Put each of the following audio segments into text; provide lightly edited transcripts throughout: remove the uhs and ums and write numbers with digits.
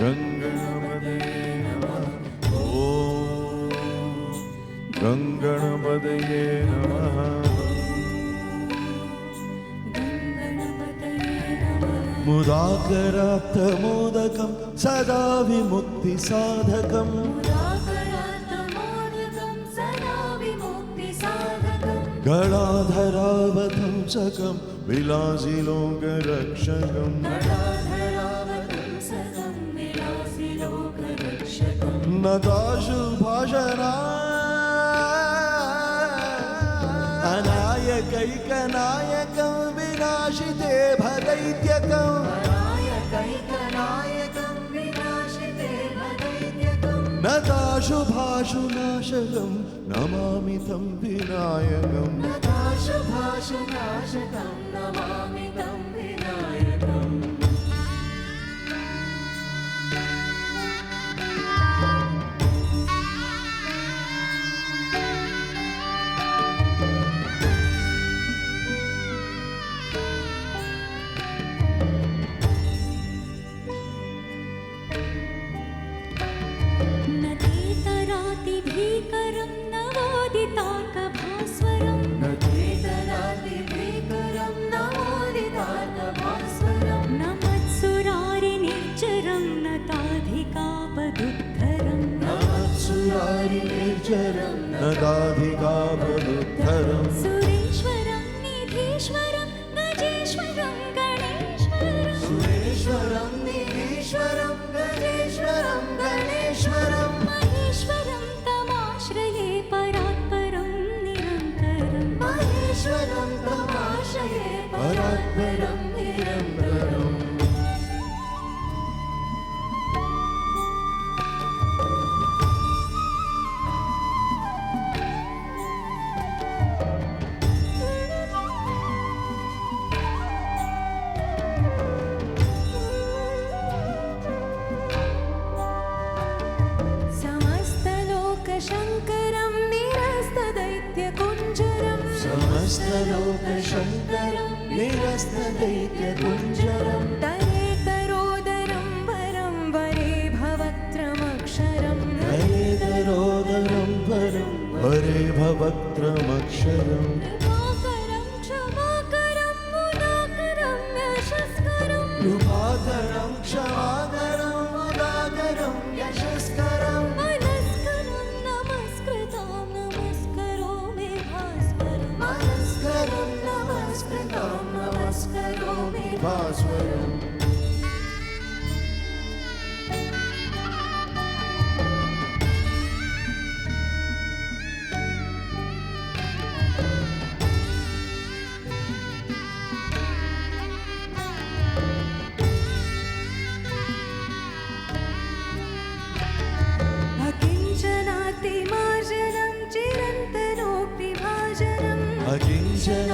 गङ्गणपतये नमः। ॐ गङ्गणपतये नमः। मुदाकरात्तमोदकं सदा विमुक्तिसाधकं गणाधरावधंसकं विलासिलोकरक्षकं नताशुभाषणा अनायकैकनायकं विनाशिते भदैत्यकं नताशुभाषुनाशकं नमामि तं विनायकं भीकरं नवोदिताकभास्वरं नमत्सुरारिनिर्जरं नताधिकापदुद्धरं सुरेश्वरं निधीश्वरं गजेश्वरं गणेश्वरं महेश्वरं तमाश्रये परात्परं निरन्तरं शङ्करं निरस्तदैत्यकुञ्जरं तरेतरोदरं वरं वरे भवक्त्रमक्षरं कृपाकरं क्षमाकरं मुदाकरं यशस्करं मनस्करं नमस्करोमि भास्वरम्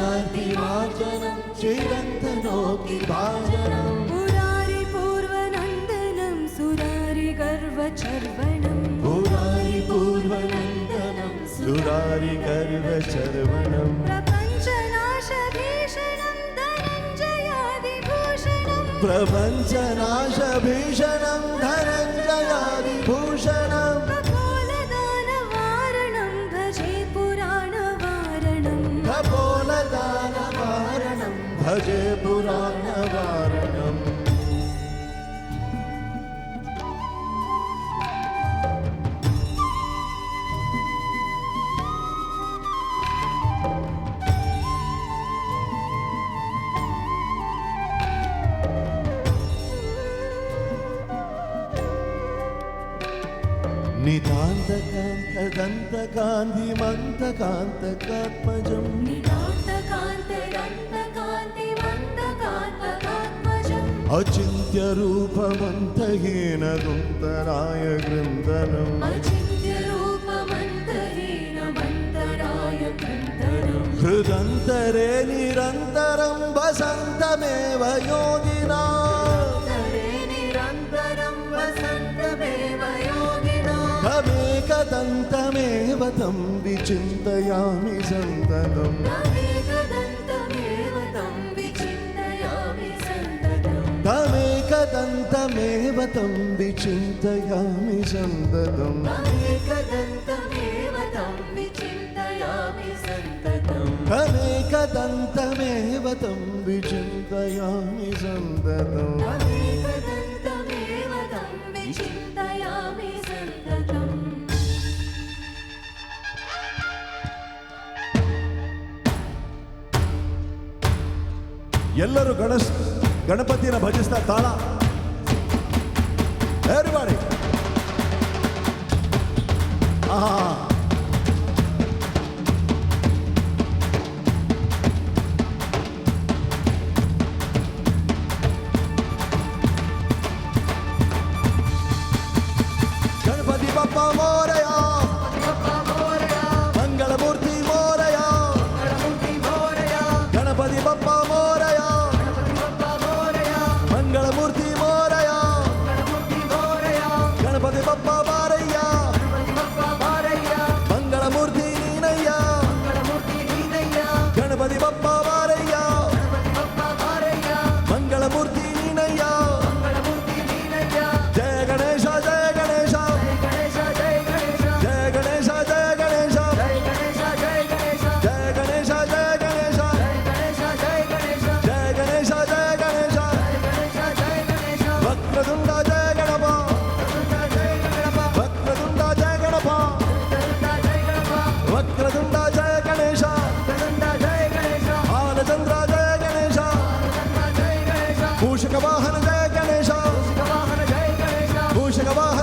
अकिञ्चनातिमार्जनं चिरन्तनोक्तिभाजनं पुरारिपूर्वनन्दनं सुरारिगर्वचर्वणं प्रपञ्चनाशभीषणं धनञ्जयादिभूषणं कपोलदानवारणं भजे पुराणवारणं नितान्तकान्तदन्तकान्तिमन्तकान्तकात्मजं अचिन्त्यरूपमन्तहीन गुन्तराय गृन्दनं हृदन्तरे निरन्तरं वसन्तमेव योगिना तमेकदन्तमेव तं विचिन्तयामि सन्ततं तमेकदन्तमेव कमेकदन्तमेव तं विचिन्तयामि सन्ततम् कमेकदन्तमेव तं विचिन्तयामि सन्ततम् कमेकदन्तमेव तं विचिन्तयामि सन्ततम् कमेकदन्तमेव तं विचिन्तयामि सन्ततम् ಎಲ್ಲರೂ ಗಣಪತಿನ ಭಜಿಸ್ತಾ ತಾಳ ಎವ್ರಿಬಡಿ ಆಹಾ ಗಣಪತಿ ಬಪ್ಪ ಮೋರಯ ಮಂಗಳಮೂರ್ತಿ ಮೋರಯ ಗಣಪತಿ ಬಪ್ಪ ಮೋರಯ ಮಂಗಳಮೂರ್ತಿ ಮೋರಯ ಗಣಪತಿ ಬಪ್ಪ ಬಾರಯ್ಯ ಮಂಗಳಮೂರ್ತಿ ನೀನಯ್ಯ ಗಣಪತಿ ಬಪ್ಪ ಬಾರಯ್ಯ ಮಂಗಳಮೂರ್ತಿ ನೀನಯ್ಯ ಜಯ ಗಣೇಶ ಜಯ ಗಣೇಶ ಜಯ ಗಣೇಶ ಜಯ ಗಣೇಶ ಜಯ ಗಣೇಶ ಜಯ ಗಣೇಶ ಜಯ ಗಣೇಶ ಜಯ ಗಣೇಶ ವಕ್ರತುಂಡ ಜಯ ಗಣಪ ವಕ್ರತುಂಡ ಜಯ ಗಣಪ ವಕ್ರತುಂಡ ಜಯ ಗಣೇಶ ಬಾಲಚಂದ್ರ ಜಯ ಗಣೇಶ ಮೂಷಕ ವಾಹನ ಜಯ ಗಣೇಶ ಮೂಷಕ ವಾಹನ